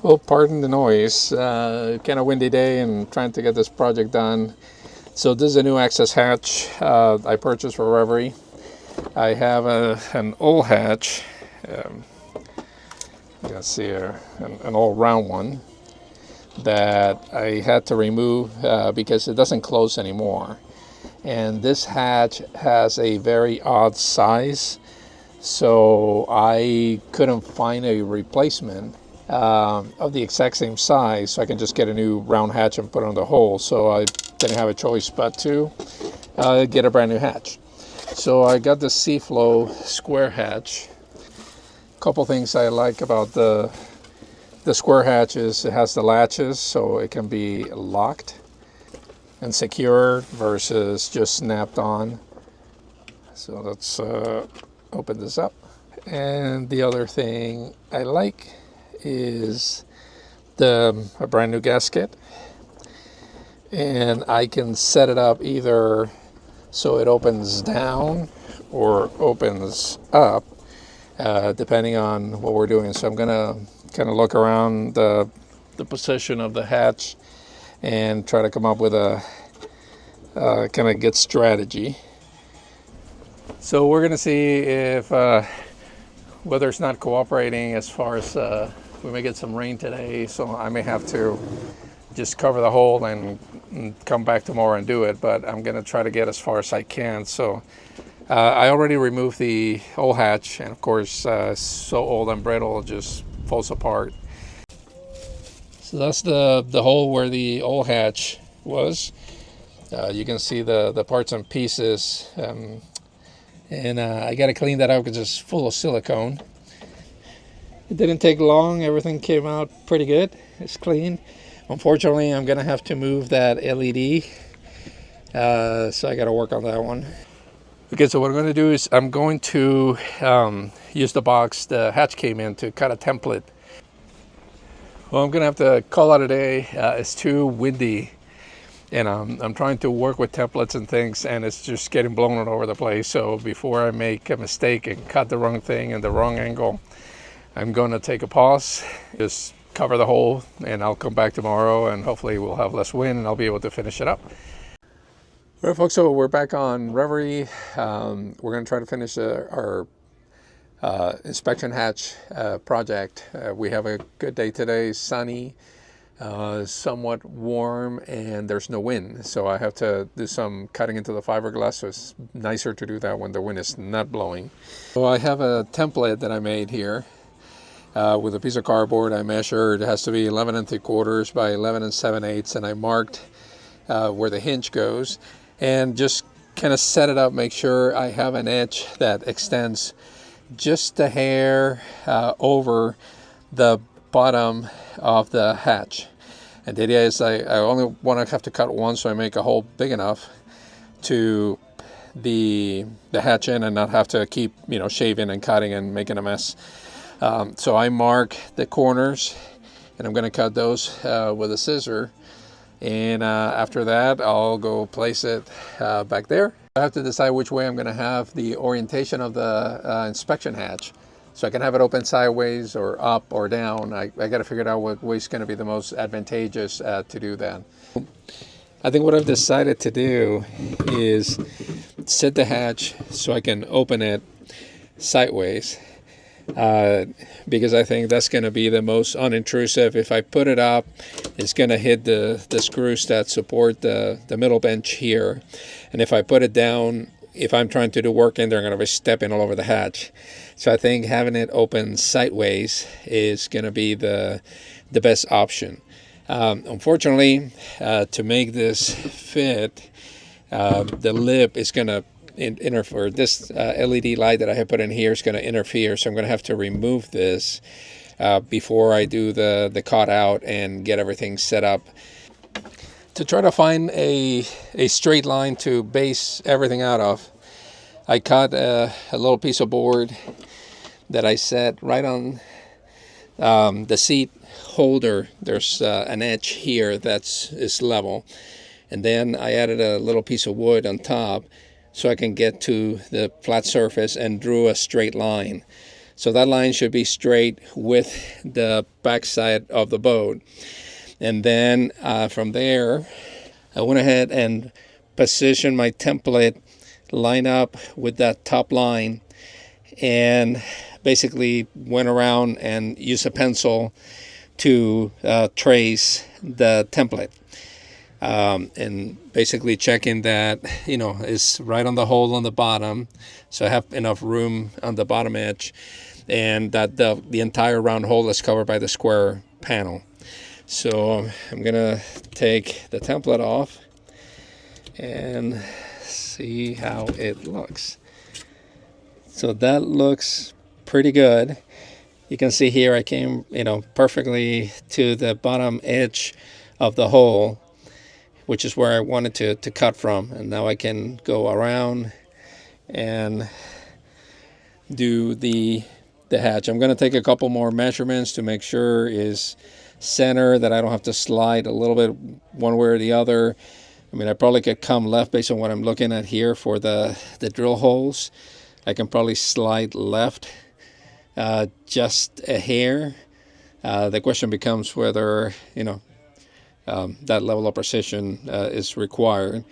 Well, pardon the noise. Kind of windy day and trying to get this project done. So this is a new access hatch I purchased for Reverie. I have an old hatch. You can see an old round one that I had to remove because it doesn't close anymore. And this hatch has a very odd size, so I couldn't find a replacement of the exact same size, so I can just get a new round hatch and put it on the hole. So I didn't have a choice but to get a brand new hatch. So I got the Seaflow square hatch. A couple things I like about the square hatch is it has the latches, so it can be locked and secure versus just snapped on. So let's open this up. And the other thing I like is a brand new gasket, and I can set it up either so it opens down or opens up depending on what we're doing. So I'm gonna kind of look around the position of the hatch and try to come up with a kind of good strategy. So we're gonna see if weather's not cooperating as far as we may get some rain today, so I may have to just cover the hole and come back tomorrow and do it, but I'm gonna try to get as far as I can. So I already removed the old hatch, and of course so old and brittle, it just falls apart. So that's the hole where the old hatch was. You can see the parts and pieces, and I got to clean that out because it's full of silicone. It didn't take long. Everything came out pretty good. It's clean. Unfortunately, I'm going to have to move that LED, so I got to work on that one. Okay, so what I'm going to do is I'm going to use the box the hatch came in to cut a template. Well, I'm going to have to call out a day. It's too windy, and I'm trying to work with templates and things, and it's just getting blown all over the place. So before I make a mistake and cut the wrong thing in the wrong angle, I'm going to take a pause, just cover the hole, and I'll come back tomorrow, and hopefully we'll have less wind and I'll be able to finish it up. All right, folks, so we're back on Reverie. We're going to try to finish our inspection hatch project. We have a good day today, sunny, somewhat warm, and there's no wind, so I have to do some cutting into the fiberglass, so it's nicer to do that when the wind is not blowing. So I have a template that I made here with a piece of cardboard. I measured, it has to be 11 3/4 by 11 7/8, and I marked where the hinge goes, and just kind of set it up, make sure I have an edge that extends just a hair over the bottom of the hatch. And the idea is I only want to have to cut one, so I make a hole big enough to the hatch in and not have to keep shaving and cutting and making a mess. So I mark the corners, and I'm going to cut those with a scissor, and after that I'll go place it back there. I have to decide which way I'm going to have the orientation of the inspection hatch, so I can have it open sideways or up or down. I got to figure out what way is going to be the most advantageous to do that. I think what I've decided to do is set the hatch so I can open it sideways, because I think that's going to be the most unintrusive. If I put it up, it's going to hit the screws that support the middle bench here, and if I put it down, if I'm trying to do work in there, I'm going to be stepping all over the hatch. So I think having it open sideways is going to be the best option. Unfortunately, to make this fit, the lip is going to interfere. This LED light that I have put in here is going to interfere, so I'm going to have to remove this before I do the cut out and get everything set up. To try to find a straight line to base everything out of, I cut a little piece of board that I set right on the seat holder. There's an edge here is level, and then I added a little piece of wood on top so I can get to the flat surface and drew a straight line. So that line should be straight with the backside of the boat. And then from there, I went ahead and positioned my template line up with that top line, and basically went around and used a pencil to trace the template, and basically checking that it's right on the hole on the bottom, so I have enough room on the bottom edge, and that the entire round hole is covered by the square panel. So I'm gonna take the template off and see how it looks. So that looks pretty good. You can see here I came perfectly to the bottom edge of the hole, which is where I wanted to cut from, and now I can go around and do the hatch. I'm going to take a couple more measurements to make sure is center, that I don't have to slide a little bit one way or the other. I mean, I probably could come left based on what I'm looking at here for the drill holes. I can probably slide left just a hair. The question becomes whether that level of precision is required.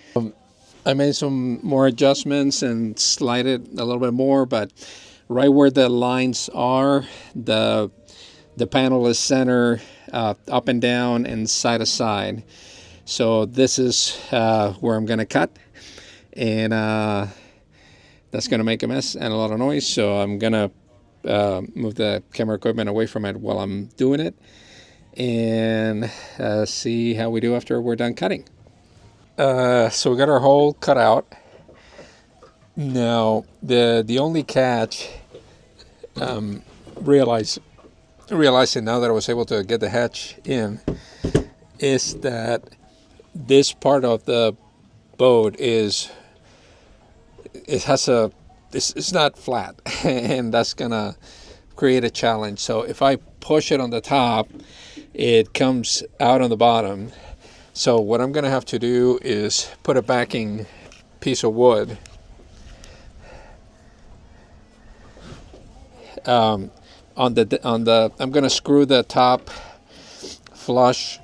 I made some more adjustments and slide it a little bit more, but right where the lines are, the panel is center, up and down and side to side. So this is where I'm going to cut, and that's going to make a mess and a lot of noise. So I'm going to move the camera equipment away from it while I'm doing it, and see how we do after we're done cutting. So we got our hole cut out. Now the only catch, realizing now that I was able to get the hatch in, is that this part of the boat it's not flat, and that's gonna create a challenge. So if I push it on the top, it comes out on the bottom. So what I'm gonna have to do is put a backing piece of wood on the I'm gonna screw the top flush.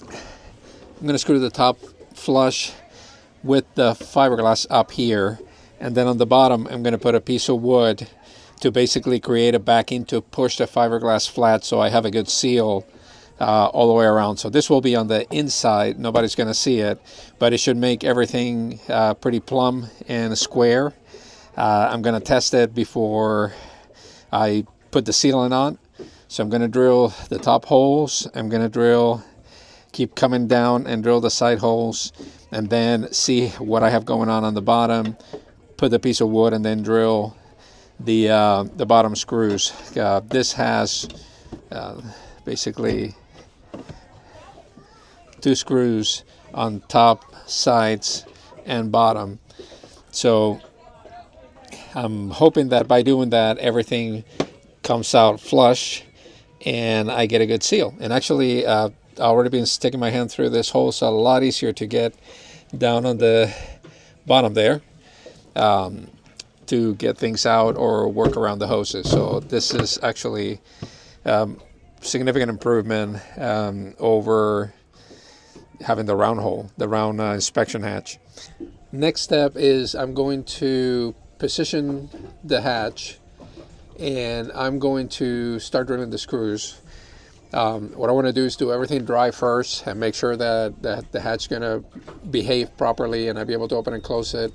I'm gonna screw the top flush with the fiberglass up here, and then on the bottom I'm gonna put a piece of wood to basically create a backing to push the fiberglass flat, so I have a good seal all the way around. So this will be on the inside, nobody's gonna see it, but it should make everything pretty plumb and square. I'm gonna test it before I put the sealant on. So I'm gonna drill the top holes, I'm gonna keep coming down and drill the side holes, and then see what I have going on the bottom, put the piece of wood, and then drill the bottom screws. This has basically 2 screws on top, sides, and bottom. So I'm hoping that by doing that, everything comes out flush and I get a good seal. And actually, I've already been sticking my hand through this hole, so a lot easier to get down on the bottom there to get things out or work around the hoses. So this is actually significant improvement over having the round hole, the round inspection hatch. Next step is I'm going to position the hatch, and I'm going to start drilling the screws. What I want to do is do everything dry first and make sure that the hatch is going to behave properly and I'll be able to open and close it.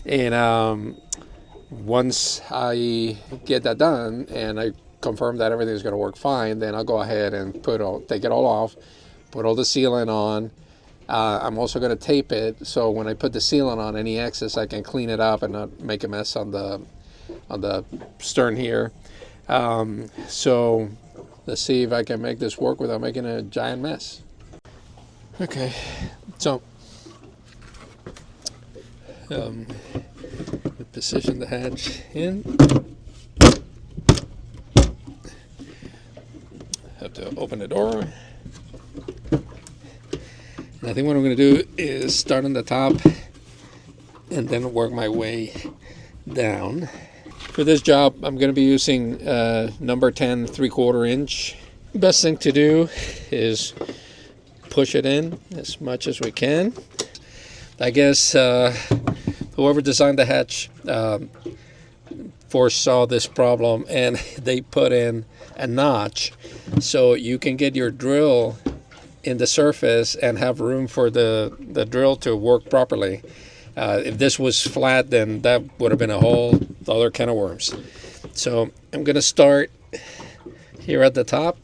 And once I get that done and I confirm that everything is going to work fine, then I'll go ahead and take it all off, put all the sealant on. I'm also going to tape it, so when I put the sealant on, any excess I can clean it up and not make a mess on the stern here. So let's see if I can make this work without making a giant mess. Okay, so position the hatch in. Have to open the door. And I think what I'm going to do is start on the top and then work my way down. For this job, I'm going to be using number 10 3/4 inch. Best thing to do is push it in as much as we can. I guess whoever designed the hatch foresaw this problem, and they put in a notch so you can get your drill in the surface and have room for the drill to work properly. If this was flat, then that would have been a whole other can of worms. So I'm going to start here at the top.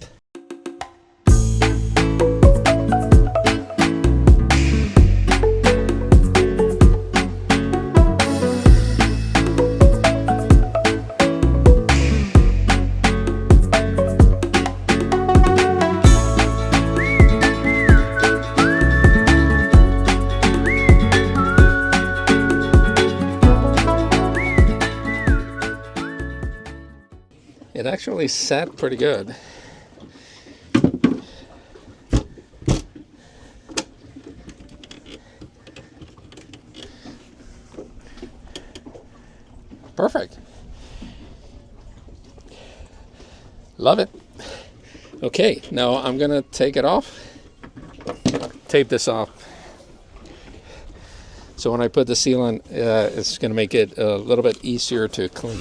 It actually sat pretty good. Perfect. Love it. Okay, now I'm gonna take it off, tape this off. So when I put the seal on, it's gonna make it a little bit easier to clean.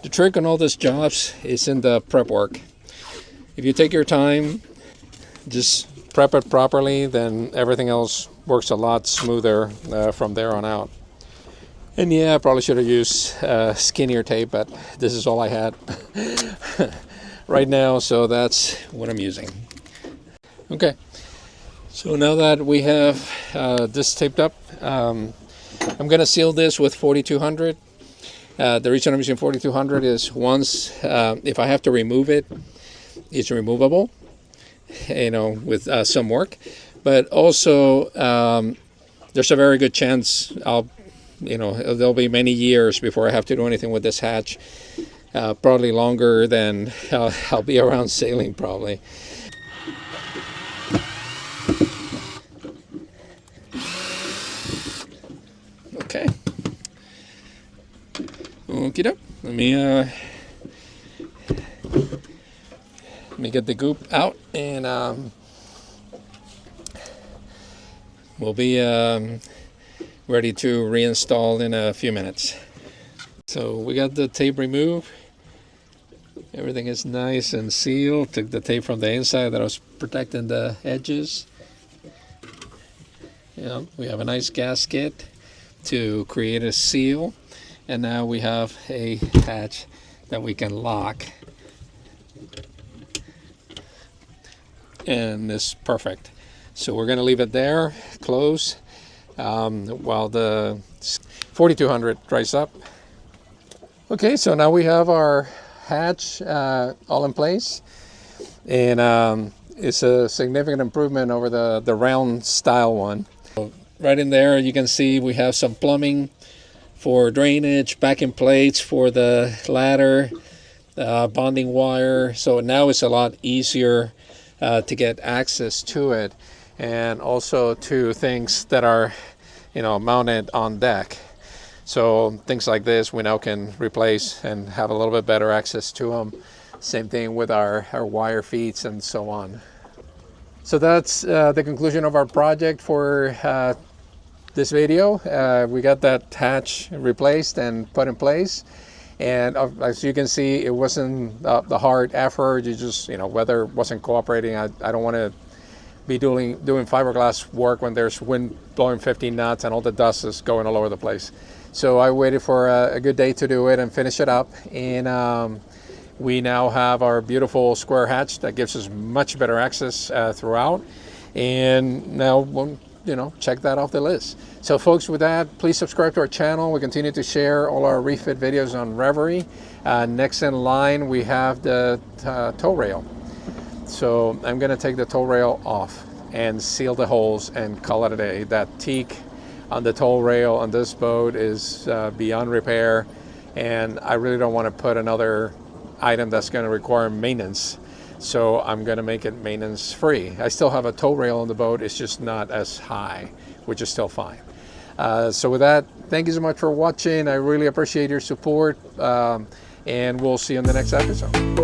The trick on all these jobs is in the prep work. If you take your time, just prep it properly, then everything else works a lot smoother from there on out. And yeah, I probably should have used skinnier tape, but this is all I had right now, so that's what I'm using. Okay, so now that we have this taped up, I'm gonna seal this with 4200. The reason I'm using 4200 is once, if I have to remove it, it's removable, you know, with some work. But also, there's a very good chance there'll be many years before I have to do anything with this hatch. Probably longer than I'll be around sailing, probably. Okay. Okie doke. Let me get the goop out, and we'll be ready to reinstall in a few minutes. So we got the tape removed. Everything is nice and sealed. Took the tape from the inside that was protecting the edges. We have a nice gasket to create a seal. And now we have a hatch that we can lock. And it's perfect. So we're going to leave it there, close, while the 4200 dries up. Okay, so now we have our hatch all in place. And it's a significant improvement over the round style one. So right in there, you can see we have some plumbing for drainage, backing plates for the ladder, bonding wire. So now it's a lot easier to get access to it, and also to things that are, mounted on deck. So things like this we now can replace and have a little bit better access to them. Same thing with our wire feeds and so on. So that's the conclusion of our project for this video. We got that hatch replaced and put in place, and as you can see, it wasn't the hard effort. You just, weather wasn't cooperating. I don't want to be doing fiberglass work when there's wind blowing 15 knots and all the dust is going all over the place. So I waited for a good day to do it and finish it up, and we now have our beautiful square hatch that gives us much better access throughout. And now check that off the list. So folks, with that, please subscribe to our channel. We continue to share all our refit videos on Reverie. Next in line, we have the tow rail. So I'm gonna take the tow rail off and seal the holes and call it a day. That teak on the tow rail on this boat is beyond repair, and I really don't want to put another item that's going to require maintenance. So I'm going to make it maintenance free. I still have a tow rail on the boat, it's just not as high, which is still fine. So with that, thank you so much for watching. I really appreciate your support, and we'll see you in the next episode.